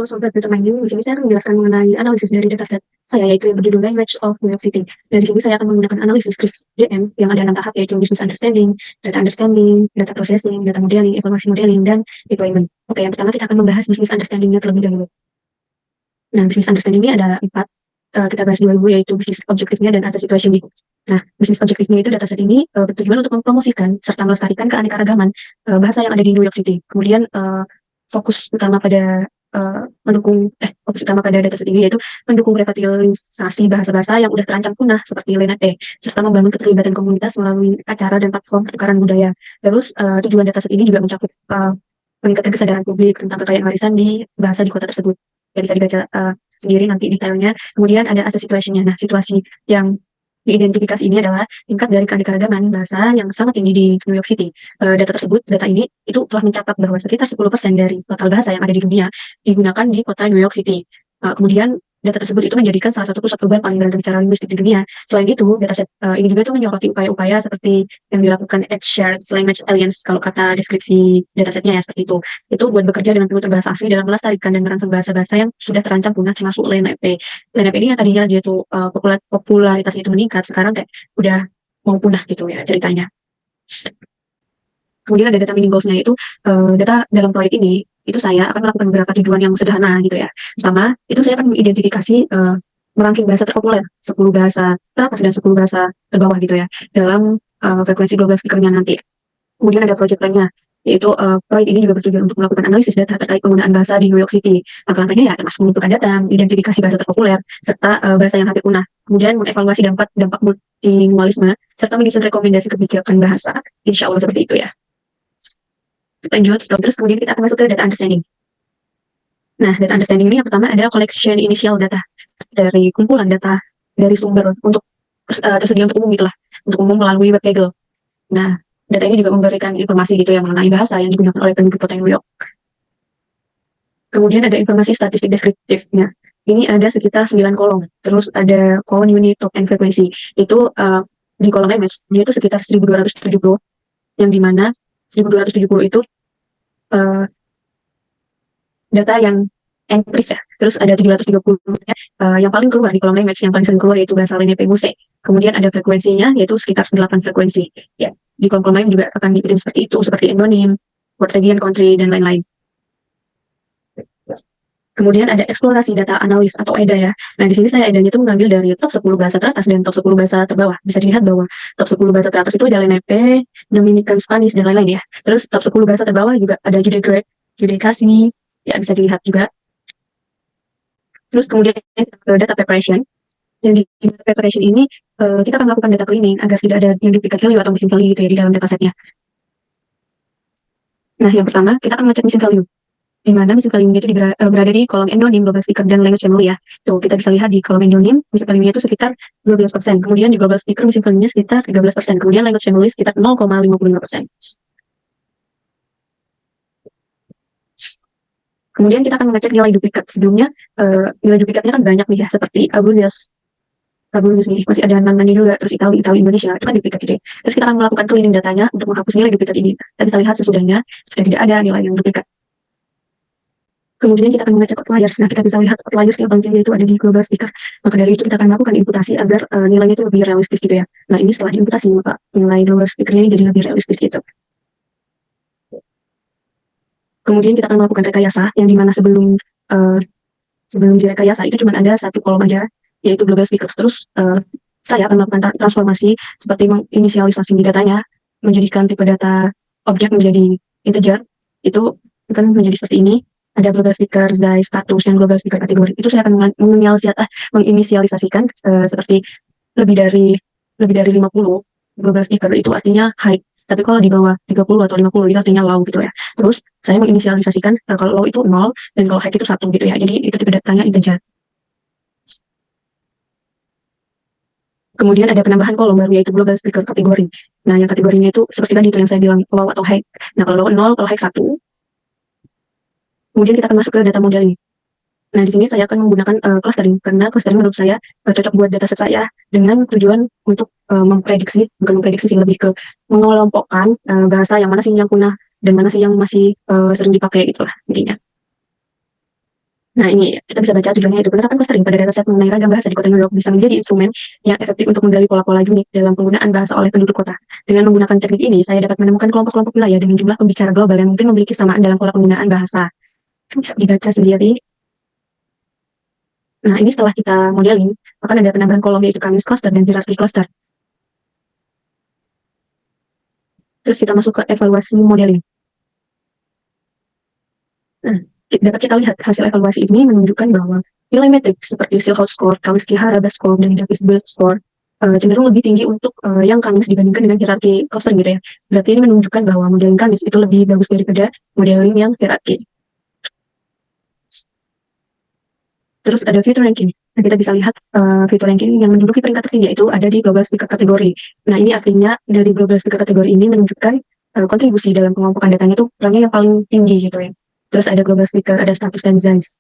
Halo Sobat Data Mining, di sini saya akan menjelaskan mengenai analisis dari dataset saya, yaitu yang berjudul Language of New York City. Dan di sini saya akan menggunakan analisis Chris DM yang ada 6 tahap, yaitu Business Understanding, Data Processing, Data Modeling, Information Modeling, dan Deployment. Oke, yang pertama kita akan membahas Business Understanding-nya terlebih dahulu. Nah, Business Understanding ini ada 4. Kita bahas dulu, yaitu Business Objective-nya dan Asset Situation. Nah, Business Objective-nya itu dataset ini bertujuan untuk mempromosikan serta melestarikan keanekaragaman bahasa yang ada di New York City. Kemudian fokus utama pada dataset ini yaitu mendukung revitalisasi bahasa-bahasa yang udah terancam punah seperti Lenape, serta membangun keterlibatan komunitas melalui acara dan platform pertukaran budaya. Terus tujuan dataset ini juga mencakup meningkatkan kesadaran publik tentang kekayaan warisan di bahasa di kota tersebut. Ya, bisa dibaca sendiri nanti detailnya. Kemudian ada asset situation-nya. Nah, situasi yang diidentifikasi ini adalah tingkat dari keanekaragaman bahasa yang sangat tinggi di New York City. Data ini itu telah mencatat bahwa sekitar 10% dari total bahasa yang ada di dunia digunakan di kota New York City. Kemudian data tersebut itu menjadikan salah satu pusat perubahan paling beragam secara linguistik di dunia. Selain itu, dataset ini juga itu menyoroti upaya-upaya seperti yang dilakukan at Shared Language Alliance, kalau kata deskripsi datasetnya ya seperti itu. Itu buat bekerja dengan penutur bahasa asli dalam melestarikan dan merangsang bahasa-bahasa yang sudah terancam punah, termasuk Lenape. Lenape ini yang tadinya dia tuh popularitasnya itu meningkat, sekarang kayak udah mau punah gitu ya ceritanya. Kemudian ada data mining goals-nya, yaitu data dalam proyek ini itu saya akan melakukan beberapa tujuan yang sederhana gitu ya. Pertama, itu saya akan mengidentifikasi merangking bahasa terpopuler, 10 bahasa teratas dan 10 bahasa terbawah gitu ya, dalam frekuensi global speaker-nya nanti. Kemudian ada project lainnya, yaitu proyek ini juga bertujuan untuk melakukan analisis data terkait penggunaan bahasa di New York City. Langkah-langkahnya ya termasuk mengumpulkan data, identifikasi bahasa terpopuler, serta bahasa yang hampir punah. Kemudian mengevaluasi dampak multilingualisme, serta menyusun rekomendasi kebijakan bahasa. Insya Allah seperti itu ya. Lanjut, terus kemudian kita akan masuk ke data understanding. Nah, data understanding ini yang pertama ada collection initial data, dari kumpulan data dari sumber untuk tersedia untuk umum gitulah, untuk umum melalui web Kaggle. Nah, data ini juga memberikan informasi gitu yang mengenai bahasa yang digunakan oleh penduduk kota New York. Kemudian ada informasi statistik deskriptifnya. Ini ada sekitar 9 kolom. Terus ada common unit, top, and frequency. Itu di kolom language, ini itu sekitar 1270, yang dimana 1270 itu data yang entries ya. Terus ada 730 yang paling keluar di kolom language, yang paling sering keluar yaitu bahasa Lenape Muse. Kemudian ada frekuensinya yaitu sekitar 8 frekuensi. Ya, di kolom lain juga akan diikuti seperti itu, seperti endonym, word region, country, dan lain-lain. Kemudian ada eksplorasi data analis atau EDA ya. Nah, di sini saya EDA-nya itu mengambil dari top 10 bahasa teratas dan top 10 bahasa terbawah. Bisa dilihat bahwa top 10 bahasa teratas itu ada Lenape, Dominican Spanish, dan lain-lain ya. Terus top 10 bahasa terbawah juga ada Judeo-Greek, Judeo-Kasmi, ya bisa dilihat juga. Terus kemudian data preparation. Yang di data preparation ini kita akan melakukan data cleaning agar tidak ada yang duplicate value atau missing value gitu ya di dalam datasetnya. Nah, yang pertama kita akan ngecek missing value, di mana missing value-nya itu berada di kolom endonym, global speaker, dan language family ya. Tuh, kita bisa lihat di kolom endonym, missing value-nya itu sekitar 12%. Kemudian di global speaker, missing value-nya sekitar 13%. Kemudian language family sekitar 0,55%. Kemudian kita akan mengecek nilai duplikat. Sebelumnya, nilai duplikatnya kan banyak nih ya, seperti Abruzzes nih, masih ada nananya juga, terus Itali Indonesia, itu kan duplikat gitu ya. Terus kita akan melakukan cleaning datanya untuk menghapus nilai duplikat ini. Kita bisa lihat sesudahnya, sudah tidak ada nilai yang duplikat. Kemudian kita akan mengecek outliers. Nah, kita bisa lihat outliers yang paling tinggi itu ada di global speaker. Maka dari itu kita akan melakukan imputasi agar nilainya itu lebih realistis gitu ya. Nah, ini setelah diimputasi, maka nilai global speaker ini jadi lebih realistis gitu. Kemudian kita akan melakukan rekayasa, yang dimana sebelum direkayasa itu cuma ada satu kolom aja, yaitu global speaker. Terus saya akan melakukan transformasi seperti menginisialisasi datanya, menjadikan tipe data objek menjadi integer. Itu akan menjadi seperti ini. Ada global speaker, size, status, dan global speaker kategori. Itu saya akan menginisialisasikan seperti lebih dari 50 global speaker, itu artinya high. Tapi kalau di bawah 30 atau 50 itu artinya low gitu ya. Terus saya menginisialisasikan kalau low itu 0 dan kalau high itu 1 gitu ya. Jadi itu tipe datanya integer. Kemudian ada penambahan kolom baru yaitu global speaker kategori. Nah, yang kategorinya itu seperti tadi itu yang saya bilang low atau high. Nah, kalau low 0, kalau high 1. Kemudian kita akan masuk ke data modeling. Nah, di sini saya akan menggunakan clustering, karena clustering menurut saya cocok buat dataset saya dengan tujuan untuk bukan memprediksi sih, lebih ke mengelompokkan bahasa yang mana sih yang punah dan mana sih yang masih sering dipakai gitu lah intinya. Nah, ini kita bisa baca tujuannya itu penerapan clustering pada dataset mengenai ragam bahasa di kota New York bisa menjadi instrumen yang efektif untuk menggali pola-pola unik dalam penggunaan bahasa oleh penduduk kota. Dengan menggunakan teknik ini, saya dapat menemukan kelompok-kelompok wilayah dengan jumlah pembicara global yang mungkin memiliki kesamaan dalam pola penggunaan bahasa. Bisa dibaca sendiri. Nah, ini setelah kita modeling, akan ada penambahan kolom yaitu Cummings cluster dan hierarchy cluster. Terus kita masuk ke evaluasi modeling. Nah, dapat kita lihat hasil evaluasi ini menunjukkan bahwa nilai metrik seperti Silhouette score, Kawski-Harada score, dan Davis-Belt score cenderung lebih tinggi untuk yang Cummings dibandingkan dengan hierarki cluster gitu ya. Berarti ini menunjukkan bahwa modeling Cummings itu lebih bagus daripada modeling yang hierarki. Terus ada fitur ranking. Nah, kita bisa lihat fitur ranking yang menduduki peringkat tertinggi itu ada di global speaker kategori. Nah, ini artinya dari global speaker kategori ini menunjukkan kontribusi dalam pengelompokan datanya itu perannya yang paling tinggi gitu ya. Terus ada global speaker, ada status dan size.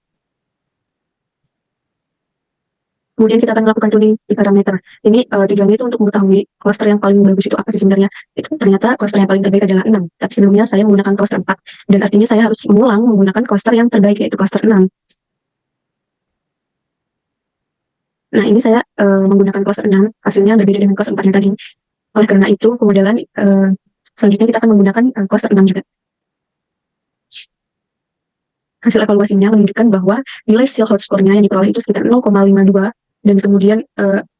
Kemudian kita akan melakukan tuning di parameter. Ini tujuannya itu untuk mengetahui cluster yang paling bagus itu apa sih sebenarnya. Itu ternyata cluster yang paling terbaik adalah 6. Tapi sebelumnya saya menggunakan cluster 4. Dan artinya saya harus mengulang menggunakan cluster yang terbaik yaitu cluster 6. Nah, ini saya menggunakan cluster 6. Hasilnya berbeda dengan cluster 4 yang tadi. Oleh karena itu, pemodelan selanjutnya kita akan menggunakan cluster 6 juga. Hasil evaluasinya menunjukkan bahwa nilai Silhouette score-nya yang diperoleh itu sekitar 0,52 dan kemudian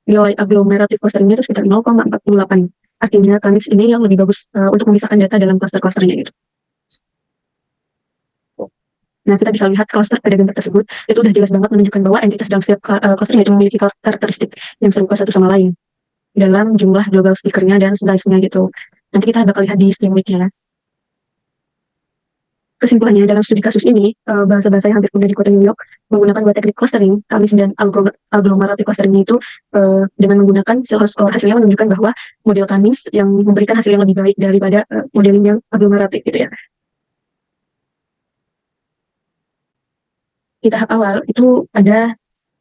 nilai agglomerative clustering-nya itu sekitar 0,48. Artinya Cummings ini yang lebih bagus untuk memisahkan data dalam cluster-clusternya gitu. Nah, kita bisa lihat cluster pada gambar tersebut itu udah jelas banget menunjukkan bahwa entitas dalam setiap clusternya itu memiliki karakteristik yang serupa satu sama lain dalam jumlah global speaker-nya dan size-nya gitu. Nanti kita bakal lihat di stream week-nya. Kesimpulannya, dalam studi kasus ini, bahasa-bahasa yang hampir punah di kota New York menggunakan dua teknik clustering, Cummings dan agglomerative clustering itu dengan menggunakan Silhouette score. Hasilnya menunjukkan bahwa model Cummings yang memberikan hasil yang lebih baik daripada modeling yang agglomerative gitu ya. Di tahap awal itu ada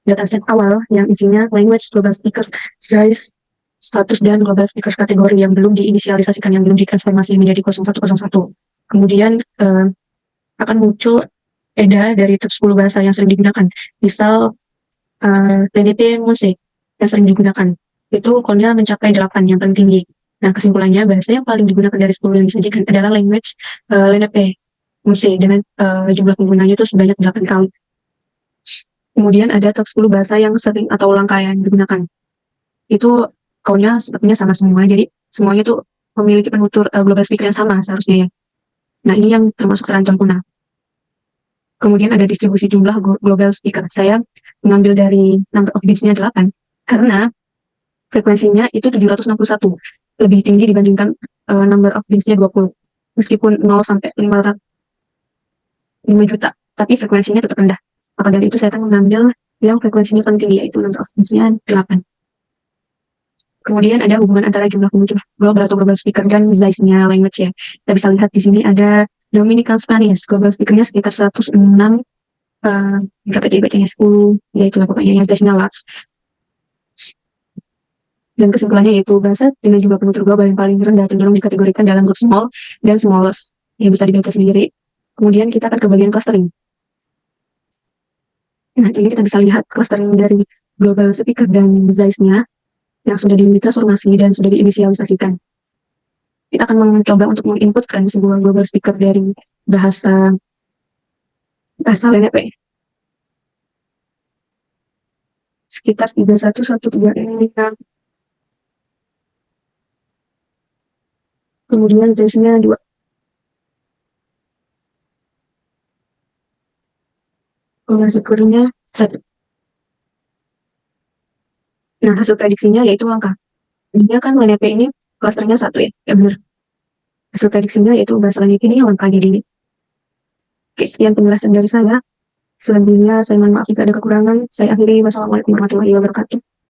dataset awal yang isinya language, global speaker, size, status, dan global speaker kategori yang belum diinisialisasikan, yang belum ditransformasi menjadi 0101. Kemudian akan muncul EDA dari top 10 bahasa yang sering digunakan. Misal PDP musik yang sering digunakan. Itu cone-nya mencapai 8 yang paling tinggi. Nah, kesimpulannya bahasa yang paling digunakan dari 10 yang disajikan adalah language LNP musik dengan jumlah penggunanya itu sebanyak 8 kali. Kemudian ada top 10 bahasa yang sering atau langka yang digunakan. Itu cone-nya sepertinya sama semua. Jadi semuanya itu memiliki penutur global speaker yang sama seharusnya ya. Nah, ini yang termasuk terancam punah. Kemudian ada distribusi jumlah global speaker. Saya mengambil dari number of bits-nya 8 karena frekuensinya itu 761, lebih tinggi dibandingkan number of bits-nya 20. Meskipun 0 sampai 5 juta, tapi frekuensinya tetap rendah. Maka dari itu saya akan mengambil yang frekuensinya paling tinggi yaitu number of bits-nya 8. Kemudian ada hubungan antara jumlah pengunjung global atau global speaker dan size-nya language ya. Kita bisa lihat di sini ada Dominican Spanish, global speaker-nya sekitar 106, berapa dia bacanya 10, ya itulah pokoknya yang size-nya large. Dan kesimpulannya yaitu bahasa dengan jumlah penutur global yang paling rendah cenderung dikategorikan dalam grup small dan smallest, yang bisa dibaca sendiri. Kemudian kita akan ke bagian clustering. Nah, ini kita bisa lihat clustering dari global speaker dan size-nya yang sudah ditransformasi dan sudah diinisialisasikan. Kita akan mencoba untuk menginputkan sebuah global speaker dari bahasa LNP. Sekitar 31136. Kemudian size-nya 2. Global speaker-nya 1. Nah, hasil prediksinya yaitu angka. Dia kan LNP ini clusternya 1 ya, ya benar. Hasil prediksinya yaitu bahasa LNP ini angkanya di. Oke, sekian penjelasan dari saya. Selebihnya saya mohon maaf jika ada kekurangan. Saya akhiri. Wassalamualaikum warahmatullahi wabarakatuh.